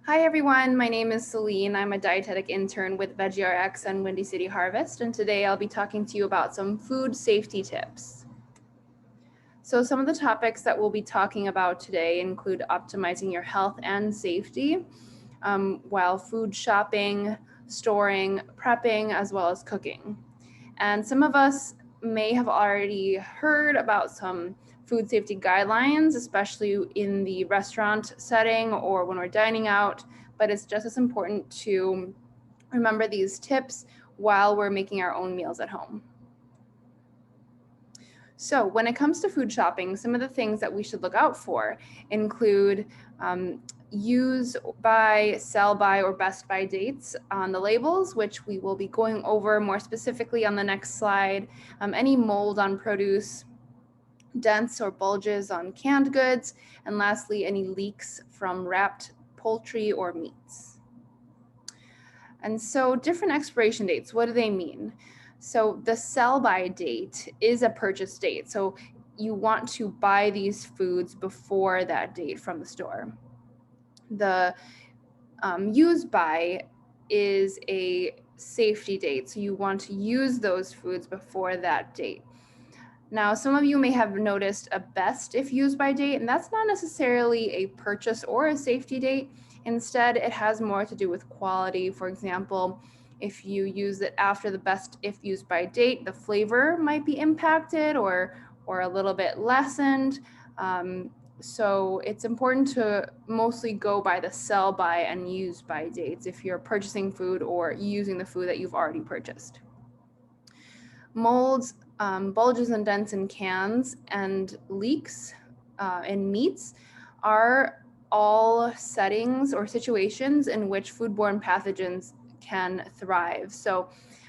Hi everyone, my name is Celine. I'm a dietetic intern with VeggieRx and Windy City Harvest, and today I'll be talking to you about some food safety tips. So some of the topics that we'll be talking about today include optimizing your health and safety while food shopping, storing, prepping, as well as cooking. And some of us may have already heard about some food safety guidelines, especially in the restaurant setting or when we're dining out, but it's just as important to remember these tips while we're making our own meals at home. So when it comes to food shopping, some of the things that we should look out for include use by, sell by, or best by dates on the labels, which we will be going over more specifically on the next slide. Any mold on produce, dents or bulges on canned goods, and lastly, any leaks from wrapped poultry or meats. And so different expiration dates, what do they mean? So the sell by date is a purchase date. So you want to buy these foods before that date from the store. The use by is a safety date. So you want to use those foods before that date. Now, some of you may have noticed a best if used by date, and that's not necessarily a purchase or a safety date. Instead, it has more to do with quality. For example, if you use it after the best if used by date, the flavor might be impacted or a little bit lessened. So it's important to mostly go by the sell by and use by dates if you're purchasing food or using the food that you've already purchased. Molds, bulges and dents in cans, and leaks in meats are all settings or situations in which foodborne pathogens can thrive. So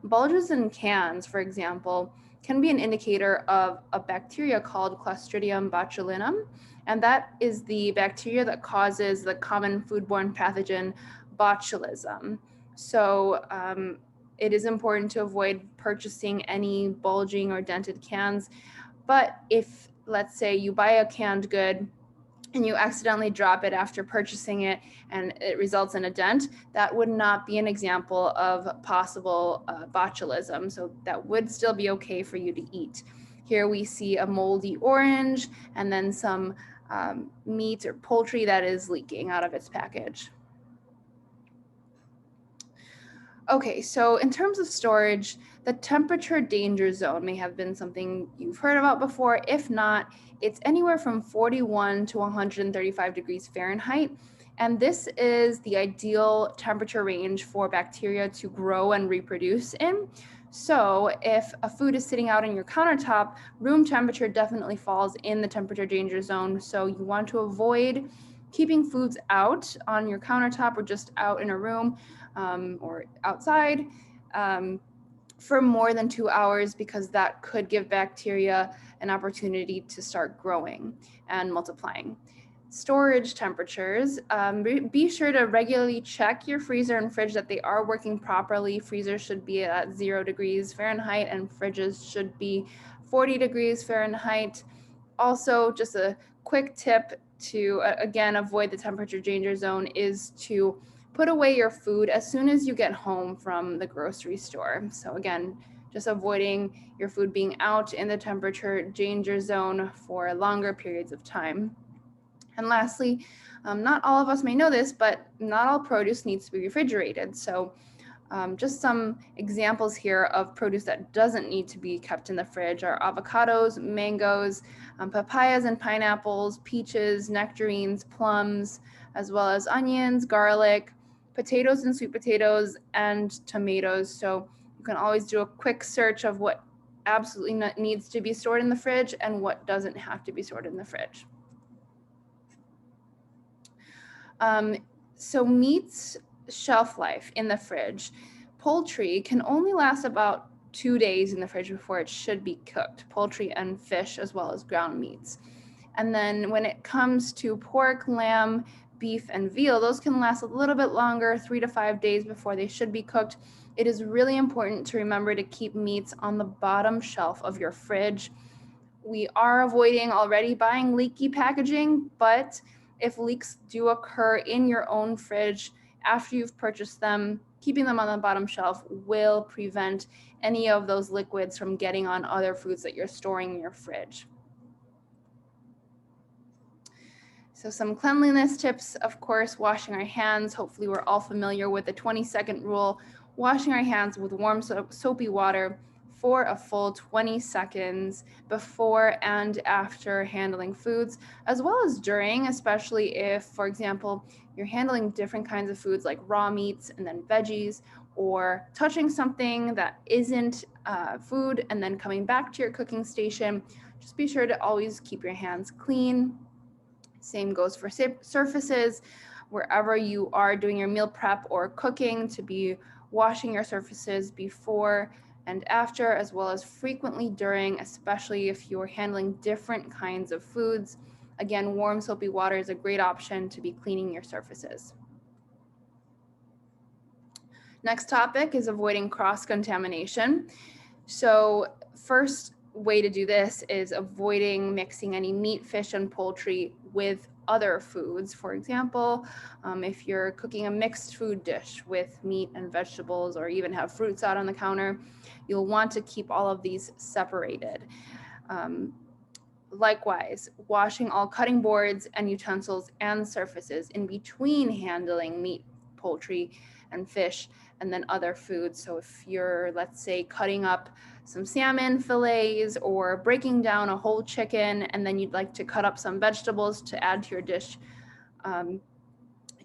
bulges in cans, for example, can be an indicator of a bacteria called Clostridium botulinum, and that is the bacteria that causes the common foodborne pathogen botulism. So it is important to avoid purchasing any bulging or dented cans. But if, let's say, you buy a canned good and you accidentally drop it after purchasing it and it results in a dent, that would not be an example of possible botulism. So that would still be okay for you to eat. Here we see a moldy orange and then some meat or poultry that is leaking out of its package. Okay, so in terms of storage, the temperature danger zone may have been something you've heard about before. If not, it's anywhere from 41 to 135 degrees Fahrenheit. And this is the ideal temperature range for bacteria to grow and reproduce in. So if a food is sitting out on your countertop, room temperature definitely falls in the temperature danger zone. So you want to avoid keeping foods out on your countertop or just out in a room or outside for more than 2 hours, because that could give bacteria an opportunity to start growing and multiplying. Storage temperatures, be sure to regularly check your freezer and fridge that they are working properly. Freezers should be at 0 degrees Fahrenheit and fridges should be 40 degrees Fahrenheit. Also, just a quick tip to, again, avoid the temperature danger zone is to put away your food as soon as you get home from the grocery store. So again, just avoiding your food being out in the temperature danger zone for longer periods of time. And lastly, not all of us may know this, but not all produce needs to be refrigerated. So just some examples here of produce that doesn't need to be kept in the fridge are avocados, mangoes, papayas and pineapples, peaches, nectarines, plums, as well as onions, garlic, potatoes and sweet potatoes, and tomatoes. So you can always do a quick search of what absolutely needs to be stored in the fridge and what doesn't have to be stored in the fridge. So meat's shelf life in the fridge. Poultry can only last about 2 days in the fridge before it should be cooked. Poultry and fish, as well as ground meats. And then when it comes to pork, lamb, beef, and veal, those can last a little bit longer, 3 to 5 days before they should be cooked. It is really important to remember to keep meats on the bottom shelf of your fridge. We are avoiding already buying leaky packaging, but if leaks do occur in your own fridge after you've purchased them, keeping them on the bottom shelf will prevent any of those liquids from getting on other foods that you're storing in your fridge. So some cleanliness tips, of course, washing our hands. Hopefully we're all familiar with the 20-second rule, washing our hands with warm soapy water for a full 20 seconds before and after handling foods, as well as during, especially if, for example, you're handling different kinds of foods like raw meats and then veggies, or touching something that isn't food and then coming back to your cooking station. Just be sure to always keep your hands clean. Same goes for surfaces. Wherever you are doing your meal prep or cooking, to be washing your surfaces before and after, as well as frequently during, especially if you're handling different kinds of foods. Again, warm soapy water is a great option to be cleaning your surfaces. Next topic is avoiding cross-contamination. So first way to do this is avoiding mixing any meat, fish, and poultry with other foods. For example, if you're cooking a mixed food dish with meat and vegetables, or even have fruits out on the counter, you'll want to keep all of these separated. Likewise, washing all cutting boards and utensils and surfaces in between handling meat, poultry, and fish, and then other foods. So if you're, let's say, cutting up some salmon fillets or breaking down a whole chicken, and then you'd like to cut up some vegetables to add to your dish,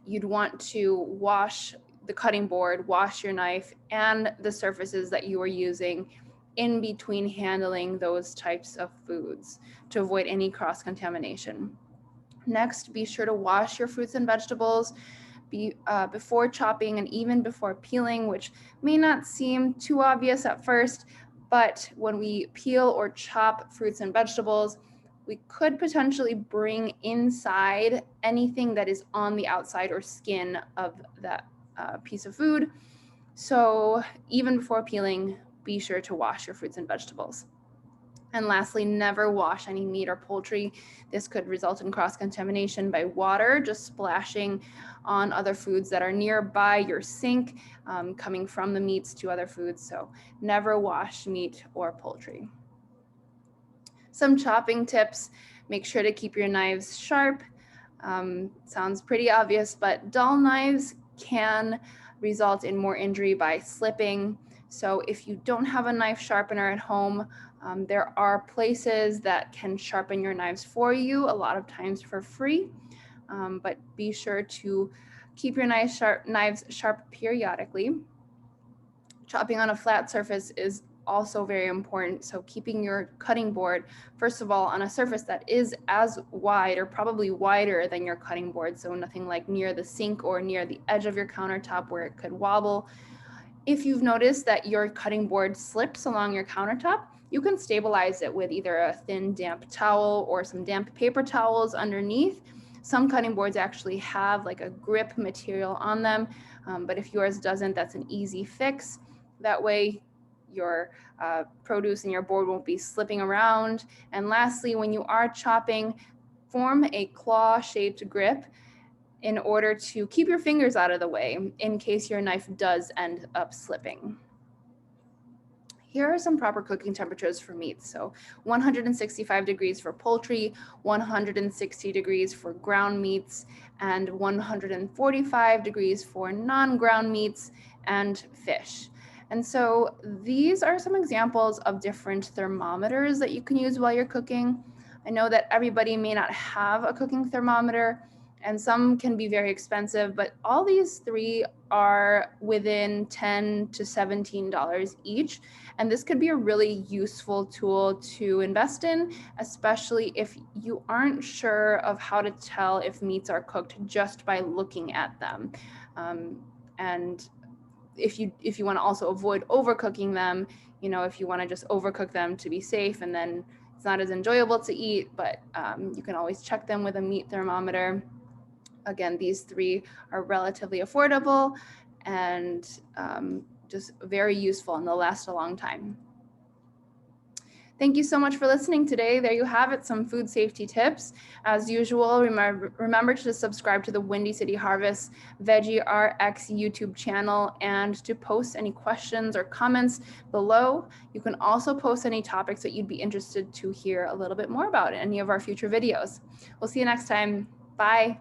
you'd want to wash the cutting board, wash your knife, and the surfaces that you are using in between handling those types of foods to avoid any cross-contamination. Next, be sure to wash your fruits and vegetables before chopping and even before peeling, which may not seem too obvious at first, but when we peel or chop fruits and vegetables, we could potentially bring inside anything that is on the outside or skin of that piece of food. So even before peeling, be sure to wash your fruits and vegetables. And lastly, never wash any meat or poultry. This could result in cross-contamination by water just splashing on other foods that are nearby your sink, coming from the meats to other foods. So never wash meat or poultry. Some chopping tips: make sure to keep your knives sharp. Sounds pretty obvious, but dull knives can result in more injury by slipping. So if you don't have a knife sharpener at home, there are places that can sharpen your knives for you, a lot of times for free, but be sure to keep your knives sharp periodically. Chopping on a flat surface is also very important. So keeping your cutting board, first of all, on a surface that is as wide or probably wider than your cutting board. So nothing like near the sink or near the edge of your countertop where it could wobble. If you've noticed that your cutting board slips along your countertop, you can stabilize it with either a thin damp towel or some damp paper towels underneath. Some cutting boards actually have like a grip material on them, but if yours doesn't, that's an easy fix. That way your produce and your board won't be slipping around. And lastly, when you are chopping, form a claw-shaped grip in order to keep your fingers out of the way in case your knife does end up slipping. Here are some proper cooking temperatures for meats. So 165 degrees for poultry, 160 degrees for ground meats, and 145 degrees for non-ground meats and fish. And so these are some examples of different thermometers that you can use while you're cooking. I know that everybody may not have a cooking thermometer, and some can be very expensive, but all these three are within $10 to $17 each. And this could be a really useful tool to invest in, especially if you aren't sure of how to tell if meats are cooked just by looking at them. And if you want to also avoid overcooking them, you know, if you want to just overcook them to be safe and then it's not as enjoyable to eat, but you can always check them with a meat thermometer. Again, these three are relatively affordable and just very useful, and they'll last a long time. Thank you so much for listening today. There you have it, some food safety tips. As usual, remember to subscribe to the Windy City Harvest Veggie RX YouTube channel and to post any questions or comments below. You can also post any topics that you'd be interested to hear a little bit more about in any of our future videos. We'll see you next time. Bye.